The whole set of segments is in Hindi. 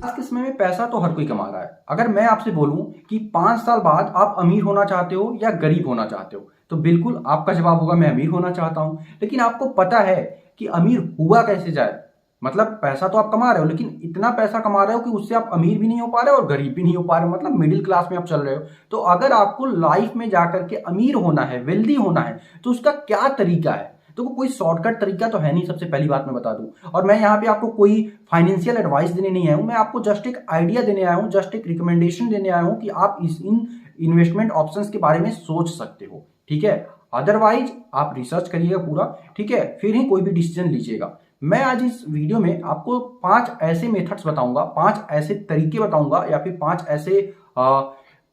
आज के समय में पैसा तो हर कोई कमा रहा है। अगर मैं आपसे बोलूं कि 5 साल बाद आप अमीर होना चाहते हो या गरीब होना चाहते हो, तो बिल्कुल आपका जवाब होगा मैं अमीर होना चाहता हूं। लेकिन आपको पता है कि अमीर हुआ कैसे जाए? मतलब पैसा तो आप कमा रहे हो, लेकिन इतना पैसा कमा रहे हो कि उससे आप अमीर भी नहीं हो पा रहे हो और गरीब भी नहीं हो पा रहे हो, मतलब मिडिल क्लास में आप चल रहे हो। तो अगर आपको लाइफ में जाकर के अमीर होना है, वेल्दी होना है, तो उसका क्या तरीका है? तो कोई शॉर्टकट तरीका तो है नहीं, सबसे पहली बात मैं बता दूं। और मैं यहाँ पे आपको कोई फाइनेंशियल एडवाइस देने नहीं आया हूं, मैं आपको जस्ट एक आइडिया देने आया हूं, जस्ट एक रिकमेंडेशन देने आया हूं कि आप इन इन्वेस्टमेंट ऑप्शंस के बारे में सोच सकते हो। ठीक है, अदरवाइज आप रिसर्च करिएगा पूरा, ठीक है, फिर ही कोई भी डिसीजन लीजिएगा। मैं आज इस वीडियो में आपको 5 ऐसे मेथड्स बताऊंगा, 5 ऐसे तरीके बताऊंगा, या फिर 5 ऐसे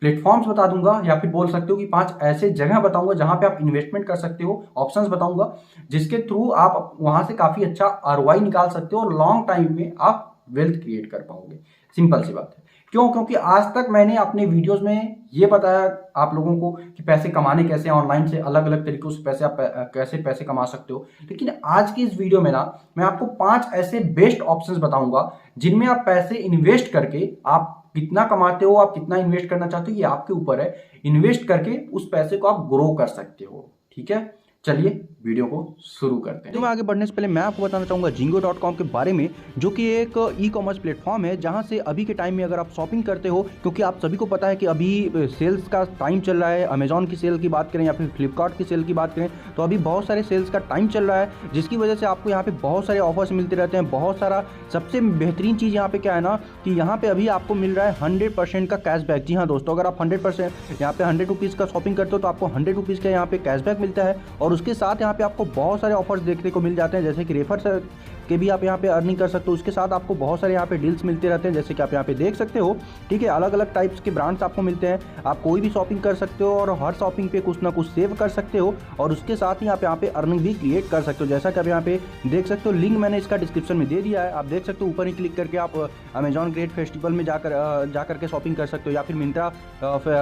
प्लेटफॉर्म्स बता दूंगा, या फिर बोल सकते हो कि 5 ऐसे जगह बताऊंगा जहां पे आप इन्वेस्टमेंट कर सकते हो, ऑप्शंस बताऊंगा जिसके थ्रू आप वहां से काफी अच्छा आरओआई निकाल सकते हो और लॉन्ग टाइम में आप वेल्थ क्रिएट कर पाओगे। सिंपल सी बात है। क्यों? क्योंकि आज तक मैंने अपने वीडियोस में ये बताया आप लोगों को कि पैसे कमाने कैसे, ऑनलाइन से अलग अलग तरीकों से पैसे आप कैसे पैसे कमा सकते हो। लेकिन आज की इस वीडियो में ना मैं आपको 5 ऐसे बेस्ट ऑप्शंस बताऊंगा जिनमें आप पैसे इन्वेस्ट करके, आप कितना कमाते हो, आप कितना इन्वेस्ट करना चाहते हो, ये आपके ऊपर है। इन्वेस्ट करके उस पैसे को आप ग्रो कर सकते हो। ठीक है, चलिए वीडियो को शुरू करते हैं। तो मैं आगे बढ़ने से पहले मैं आपको बताना चाहूँगा Jingo.com के बारे में, जो कि एक ई कॉमर्स प्लेटफॉर्म है जहां से अभी के टाइम में अगर आप शॉपिंग करते हो, क्योंकि आप सभी को पता है कि अभी सेल्स का टाइम चल रहा है, अमेजॉन की सेल की बात करें या फिर फ्लिपकार्ट की सेल की बात करें, तो अभी बहुत सारे सेल्स का टाइम चल रहा है, जिसकी वजह से आपको यहाँ पे बहुत सारे ऑफर्स मिलते रहते हैं, बहुत सारा। सबसे बेहतरीन चीज़ यहाँ पे क्या है ना कि यहाँ पे अभी आपको मिल रहा है 100% का कैशबैक। जी हाँ दोस्तों, अगर आप 100% यहाँ पे 100 रुपीज़ का शॉपिंग करते हो तो आपको 100 रुपीज़ का यहाँ पे कैशबैक मिलता है। और उसके साथ यहाँ पे आपको बहुत सारे ऑफर्स देखने को मिल जाते हैं, जैसे कि रेफर के भी आप यहाँ पे अर्निंग कर सकते हो। उसके साथ आपको बहुत सारे यहाँ पे डील्स मिलते रहते हैं, जैसे कि आप यहाँ पे देख सकते हो। ठीक है, अलग अलग टाइप्स के ब्रांड्स आपको मिलते हैं, आप कोई भी शॉपिंग कर सकते हो और हर शॉपिंग पे कुछ ना कुछ सेव कर सकते हो, और उसके साथ ही आप यहाँ पे अर्निंग भी क्रिएट कर सकते हो। जैसा कि आप यहाँ पे देख सकते हो, लिंक मैंने इसका डिस्क्रिप्शन में दे दिया है, आप देख सकते हो। ऊपर ही क्लिक करके आप अमेजॉन ग्रेट फेस्टिवल में जाकर के शॉपिंग कर सकते हो, या फिर मिंत्रा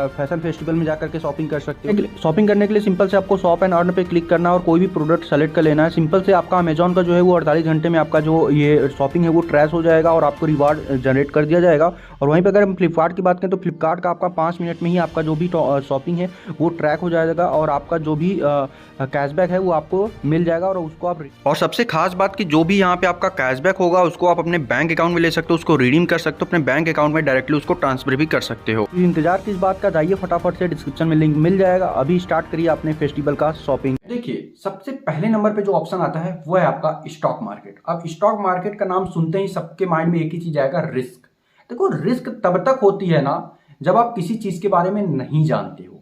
फैशन फेस्टिवल में जाकर के शॉपिंग कर सकते हो। शॉपिंग करने के लिए सिंपल से आपको शॉप एंड अर्न पे क्लिक करना है और कोई भी प्रोडक्ट सेलेक्ट कर लेना है। सिंपल से आपका अमेजॉन का जो है वो 48 घंटे में आपका जो ये शॉपिंग है वो ट्रैश हो जाएगा और आपको रिवार्ड जनरेट कर दिया जाएगा। और वहीं पे अगर हम फ्लिपकार्ट की बात करें तो फ्लिपकार्ट का आपका 5 मिनट में ही आपका जो भी शॉपिंग है वो ट्रैक हो जाएगा और आपका जो भी कैशबैक है वो आपको मिल जाएगा, और उसको आप, और सबसे खास बात कि जो भी यहाँ पे आपका कैशबैक होगा उसको आप अपने बैंक अकाउंट में ले सकते हो, उसको रिडीम कर सकते हो, अपने बैंक अकाउंट में डायरेक्टली उसको ट्रांसफर भी कर सकते हो। इंतजार किस बात का, जाइए फटाफट से, डिस्क्रिप्शन में लिंक मिल जाएगा। अभी स्टार्ट करिए अपने फेस्टिवल का शॉपिंग। देखिए, सबसे पहले नंबर पे जो ऑप्शन आता है वो है आपका स्टॉक मार्केट। अब स्टॉक मार्केट का नाम सुनते ही सबके माइंड में एक ही चीज आएगा, रिस्क। देखो, रिस्क तब तक होती है ना जब आप किसी चीज के बारे में नहीं जानते हो,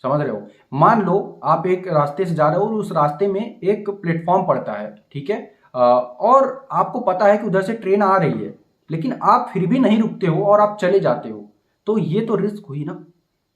समझ रहे हो। मान लो आप एक रास्ते से जा रहे हो और उस रास्ते में एक प्लेटफॉर्म पड़ता है, ठीक है, और आपको पता है कि उधर से ट्रेन आ रही है, लेकिन आप फिर भी नहीं रुकते हो और आप चले जाते हो, तो ये तो रिस्क हुई ना।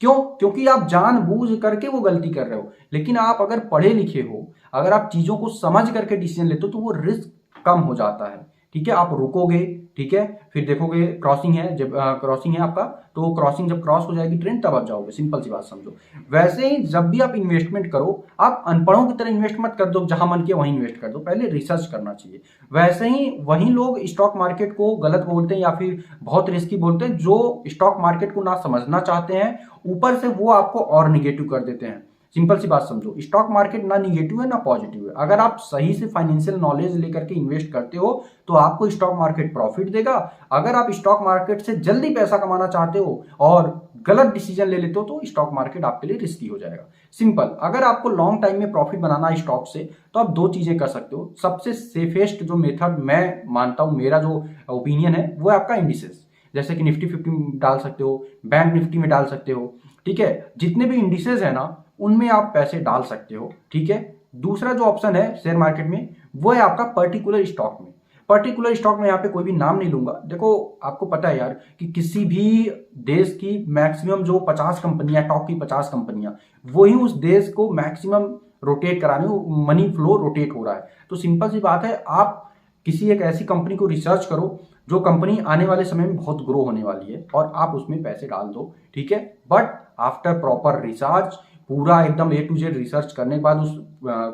क्यों? क्योंकि आप जानबूझ करके वो गलती कर रहे हो। लेकिन आप अगर पढ़े लिखे हो, अगर आप चीजों को समझ करके डिसीजन लेते हो, तो वो रिस्क कम हो जाता है। ठीक है, आप रुकोगे, ठीक है, फिर देखोगे क्रॉसिंग है, जब क्रॉसिंग है आपका, तो क्रॉसिंग जब क्रॉस हो जाएगी ट्रेन तब आप जाओगे। सिंपल सी बात समझो। वैसे ही जब भी आप इन्वेस्टमेंट करो, आप अनपढ़ों की तरह इन्वेस्ट मत कर दो, जहां मन किया वहीं इन्वेस्ट कर दो, पहले रिसर्च करना चाहिए। वैसे ही वही लोग स्टॉक मार्केट को गलत बोलते हैं या फिर बहुत रिस्की बोलते हैं, जो स्टॉक मार्केट को ना समझना चाहते हैं, ऊपर से वो आपको और निगेटिव कर देते हैं। सिंपल सी बात समझो, स्टॉक मार्केट ना निगेटिव है ना पॉजिटिव है। अगर आप सही से फाइनेंशियल नॉलेज लेकर के इन्वेस्ट करते हो तो आपको स्टॉक मार्केट प्रॉफिट देगा। अगर आप स्टॉक मार्केट से जल्दी पैसा कमाना चाहते हो और गलत डिसीजन ले लेते हो तो स्टॉक मार्केट आपके लिए रिस्की हो जाएगा। सिंपल, अगर आपको लॉन्ग टाइम में प्रॉफिट बनाना है स्टॉक से, तो आप 2 चीजें कर सकते हो। सबसे सेफेस्ट जो मेथड मैं मानता हूं, मेरा जो ओपिनियन है, वो है आपका इंडिसेस। जैसे कि निफ्टी 50 में डाल सकते हो, बैंक निफ्टी में डाल सकते हो। ठीक है, जितने भी इंडिसेस है ना उनमें आप पैसे डाल सकते हो। ठीक है, दूसरा जो ऑप्शन है शेयर मार्केट में, वो है आपका पर्टिकुलर स्टॉक में। पर्टिकुलर स्टॉक में यहाँ पे कोई भी नाम नहीं लूंगा। देखो, आपको पता है यार कि किसी भी देश की मैक्सिमम जो 50 कंपनियां, टॉप की 50 कंपनियां, वही उस देश को मैक्सिमम रोटेट कराने, मनी फ्लो रोटेट हो रहा है। तो सिंपल सी बात है, आप किसी एक ऐसी कंपनी को रिसर्च करो जो कंपनी आने वाले समय में बहुत ग्रो होने वाली है, और आप उसमें पैसे डाल दो। ठीक है, बट आफ्टर प्रॉपर रिसर्च, पूरा एकदम A to Z रिसर्च करने के बाद, उस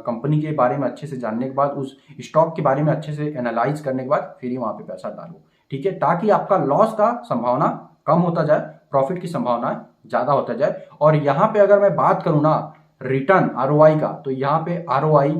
कंपनी के बारे में अच्छे से जानने के बाद, उस स्टॉक के बारे में अच्छे से एनालाइज करने के बाद फिर ही वहां पे पैसा डालो। ठीक है, ताकि आपका लॉस का संभावना कम होता जाए, प्रॉफिट की संभावना ज्यादा होता जाए। और यहाँ पे अगर मैं बात करूँ ना रिटर्न आरओआई का, तो यहाँ पे आरओआई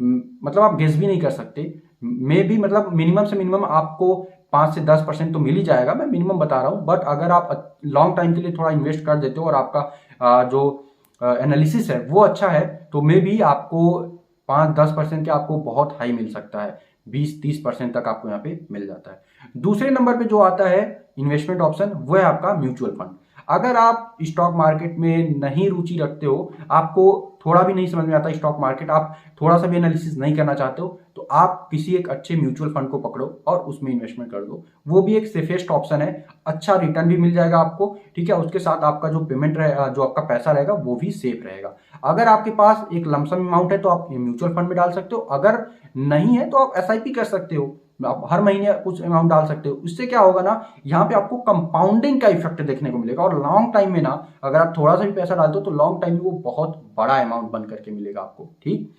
मतलब आप गेस भी नहीं कर सकते। मे भी मतलब मिनिमम से मिनिमम आपको 5 से 10% तो मिल ही जाएगा, मैं मिनिमम बता रहा हूँ। बट अगर आप लॉन्ग टाइम के लिए थोड़ा इन्वेस्ट कर देते हो और आपका जो एनालिसिस है वो अच्छा है, तो मे भी आपको 5-10% के आपको बहुत हाई मिल सकता है, 20-30% तक आपको यहाँ पे मिल जाता है। दूसरे नंबर पे जो आता है इन्वेस्टमेंट ऑप्शन, वो है आपका म्यूचुअल फंड। अगर आप स्टॉक मार्केट में नहीं रुचि रखते हो, आपको थोड़ा भी नहीं समझ में आता स्टॉक मार्केट, आप थोड़ा सा भी एनालिसिस नहीं करना चाहते हो, तो आप किसी एक अच्छे म्यूचुअल फंड को पकड़ो और उसमें इन्वेस्टमेंट कर दो। वो भी एक सेफेस्ट ऑप्शन है, अच्छा रिटर्न भी मिल जाएगा आपको, ठीक है। उसके साथ आपका जो पेमेंट रहेगा, जो आपका पैसा रहेगा, वो भी सेफ रहेगा। अगर आपके पास एक लमसम अमाउंट है तो आप म्यूचुअल फंड में डाल सकते हो, अगर नहीं है तो आप एसआईपी कर सकते हो, आप हर महीने कुछ अमाउंट डाल सकते हो। इससे क्या होगा ना, यहाँ पे आपको कंपाउंडिंग का इफेक्ट देखने को मिलेगा, और लॉन्ग टाइम में ना अगर आप थोड़ा सा भी पैसा डालते हो तो लॉन्ग टाइम में वो बहुत बड़ा अमाउंट बन करके मिलेगा आपको, ठीक।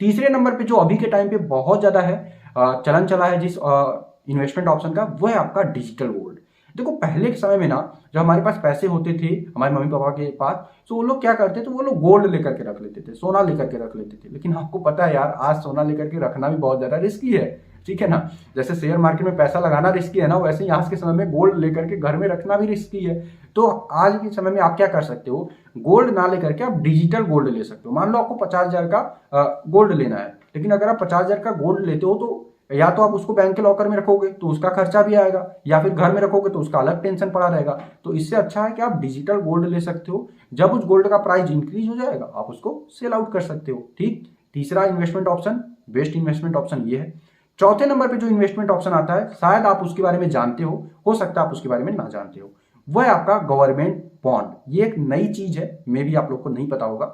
तीसरे नंबर पे जो अभी के टाइम पे बहुत ज्यादा है, चलन चला है जिस इन्वेस्टमेंट ऑप्शन का, वो है आपका डिजिटल गोल्ड। देखो पहले के समय में ना, जब हमारे पास पैसे होते थे, हमारे मम्मी पापा के पास, तो वो लोग क्या करते थे, वो लोग गोल्ड लेकर के रख लेते थे, सोना लेकर के रख लेते थे। लेकिन आपको पता है यार, आज सोना लेकर के रखना भी बहुत ज्यादा रिस्की है, ठीक है ना। जैसे शेयर मार्केट में पैसा लगाना रिस्की है ना, वैसे ही आज के समय में गोल्ड लेकर के घर में रखना भी रिस्की है। तो आज के समय में आप क्या कर सकते हो, गोल्ड ना लेकर के आप डिजिटल गोल्ड ले सकते हो। मान लो आपको 50,000 का गोल्ड लेना है, लेकिन अगर आप 50,000 का गोल्ड लेते हो तो या तो आप उसको बैंक के लॉकर में रखोगे तो उसका खर्चा भी आएगा, या फिर घर में रखोगे तो उसका अलग टेंशन पड़ा रहेगा। तो इससे अच्छा है कि आप डिजिटल गोल्ड ले सकते हो, जब उस गोल्ड का प्राइस इंक्रीज हो जाएगा आप उसको सेल आउट कर सकते हो, ठीक। तीसरा investment option, best investment option ये है। चौथे नंबर पे जो इन्वेस्टमेंट ऑप्शन आता है, शायद आप उसके बारे में जानते हो सकता है आप उसके बारे में ना जानते हो, वो है आपका गवर्नमेंट बॉन्ड। ये एक नई चीज है, मे भी आप लोग को नहीं पता होगा।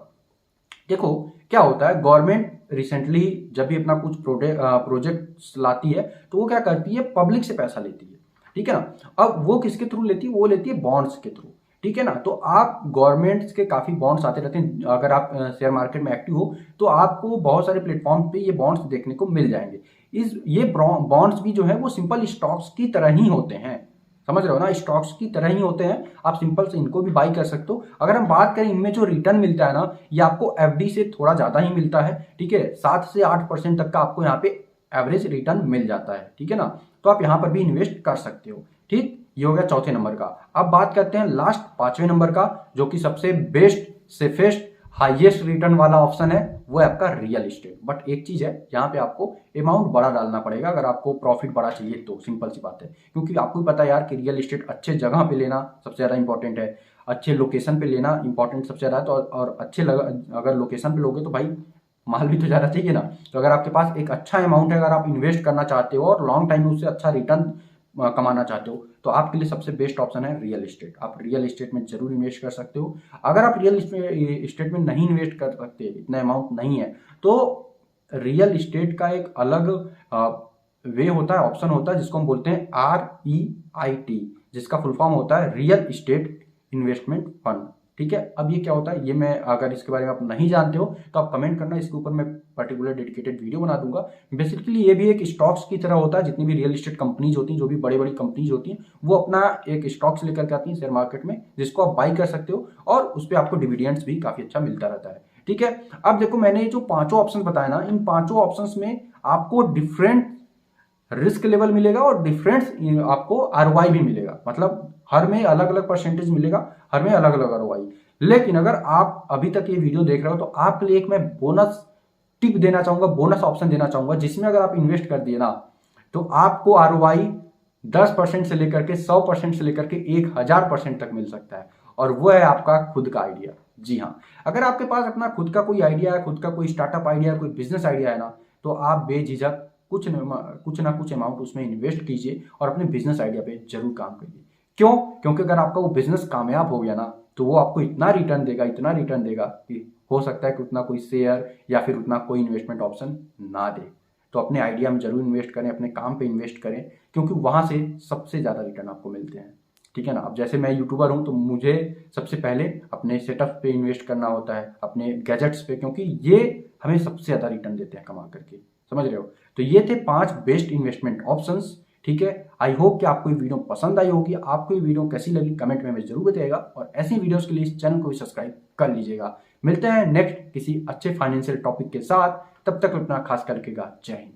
देखो क्या होता है, गवर्नमेंट रिसेंटली जब भी अपना कुछ प्रोजेक्ट लाती है तो वो क्या करती है, पब्लिक से पैसा लेती है, ठीक है ना। अब वो किसके थ्रू लेती है, वो लेती है बॉन्ड्स के थ्रू, ठीक है ना। तो आप गवर्नमेंट के काफी बॉन्ड्स आते रहते हैं, अगर आप शेयर मार्केट में एक्टिव हो तो आपको बहुत सारे प्लेटफॉर्म पे ये बॉन्ड्स देखने को मिल जाएंगे। ये बॉन्ड्स भी जो है वो सिंपल स्टॉक्स की तरह ही होते हैं, समझ रहे हो ना, स्टॉक्स की तरह ही होते हैं, आप सिंपल से इनको भी बाई कर सकते हो। अगर हम बात करें इनमें जो रिटर्न मिलता है ना, ये आपको एफडी से थोड़ा ज्यादा ही मिलता है, ठीक है। 7 से 8% तक का आपको यहाँ पे एवरेज रिटर्न मिल जाता है, ठीक है ना। तो आप यहाँ पर भी इन्वेस्ट कर सकते हो, ठीक। ये हो गया चौथे नंबर का। अब बात करते हैं लास्ट 5वें नंबर का, जो कि सबसे बेस्ट, सेफेस्ट, हाईएस्ट रिटर्न वाला ऑप्शन है, वो है आपका रियल एस्टेट। बट एक चीज है, यहाँ पे आपको अमाउंट बड़ा डालना पड़ेगा अगर आपको प्रॉफिट बड़ा चाहिए तो, सिंपल सी बात है। क्योंकि आपको भी पता है यार कि रियल एस्टेट अच्छे जगह पे लेना सबसे ज्यादा इंपॉर्टेंट है, अच्छे लोकेशन पे लेना इंपॉर्टेंट सबसे ज्यादा है। तो और अच्छे अगर लोकेशन पे लोगे तो भाई माल भी तो ज्यादा चाहिए ना। तो अगर आपके पास एक अच्छा अमाउंट है, अगर आप इन्वेस्ट करना चाहते हो और लॉन्ग टाइम में उससे अच्छा रिटर्न कमाना चाहते हो, तो आपके लिए सबसे बेस्ट ऑप्शन है रियल एस्टेट। आप रियल एस्टेट में जरूर इन्वेस्ट कर सकते हो। अगर आप रियल एस्टेट में नहीं इन्वेस्ट कर सकते, इतना अमाउंट नहीं है, तो रियल एस्टेट का एक अलग वे होता है, ऑप्शन होता है, जिसको हम बोलते हैं REIT, जिसका फुल फॉर्म होता है रियल एस्टेट इन्वेस्टमेंट फंड, ठीक है। अब ये क्या होता है, ये मैं अगर इसके बारे में आप नहीं जानते हो तो आप कमेंट करना, इसके ऊपर मैं पर्टिकुलर डेडिकेटेड वीडियो बना दूंगा। बेसिकली ये भी एक स्टॉक्स की तरह होता है, जितनी भी रियल एस्टेट कंपनीज होती हैं, जो भी बड़ी बड़ी कंपनीज होती हैं, वो अपना एक स्टॉक्स लेकर के आती हैं शेयर मार्केट में, जिसको आप बाई कर सकते हो और उस पर आपको डिविडेंड्स भी काफी अच्छा मिलता रहता है, ठीक है। अब देखो मैंने जो पांचों ऑप्शन बताया ना, इन पांचों ऑप्शन में आपको डिफरेंट रिस्क लेवल मिलेगा और डिफरेंट आपको आरओआई भी मिलेगा, मतलब हर में अलग अलग परसेंटेज मिलेगा, हर में अलग अलग आरओआई। लेकिन अगर आप अभी तक ये वीडियो देख रहे हो तो आपके लिए एक मैं बोनस टिप देना चाहूंगा, बोनस ऑप्शन देना चाहूंगा, जिसमें अगर आप इन्वेस्ट कर दिए ना तो आपको आरओआई 10% से लेकर के 100% से लेकर के 1000% तक मिल सकता है, और वो है आपका खुद का आइडिया। जी हाँ, अगर आपके पास अपना खुद का कोई आइडिया है, खुद का कोई स्टार्टअप आइडिया है, कोई बिजनेस आइडिया है ना, तो आप बेझिझक कुछ ना कुछ अमाउंट उसमें इन्वेस्ट कीजिए और अपने बिजनेस आइडिया पे जरूर काम करिए। क्यों? क्योंकि अगर आपका वो बिजनेस कामयाब हो गया ना, तो वो आपको इतना रिटर्न देगा, इतना रिटर्न देगा कि हो सकता है कि उतना कोई शेयर या फिर उतना कोई इन्वेस्टमेंट ऑप्शन ना दे। तो अपने आइडिया में जरूर इन्वेस्ट करें, अपने काम पे इन्वेस्ट करें, क्योंकि वहां से सबसे ज्यादा रिटर्न आपको मिलते हैं, ठीक है ना। अब जैसे मैं यूट्यूबर हूं तो मुझे सबसे पहले अपने सेटअप पे इन्वेस्ट करना होता है, अपने गैजेट्स पे, क्योंकि ये हमें सबसे ज्यादा रिटर्न देते हैं कमा करके, समझ रहे हो। तो ये थे 5 बेस्ट इन्वेस्टमेंट ऑप्शंस, ठीक है, आई होप कि आपको ये वीडियो पसंद आई होगी। आपको ये वीडियो कैसी लगी कमेंट में हमें जरूर बताइएगा, और ऐसी वीडियोस के लिए इस चैनल को भी सब्सक्राइब कर लीजिएगा। मिलते हैं नेक्स्ट किसी अच्छे फाइनेंशियल टॉपिक के साथ, तब तक अपना खास कर रखिएगा। जय हिंद।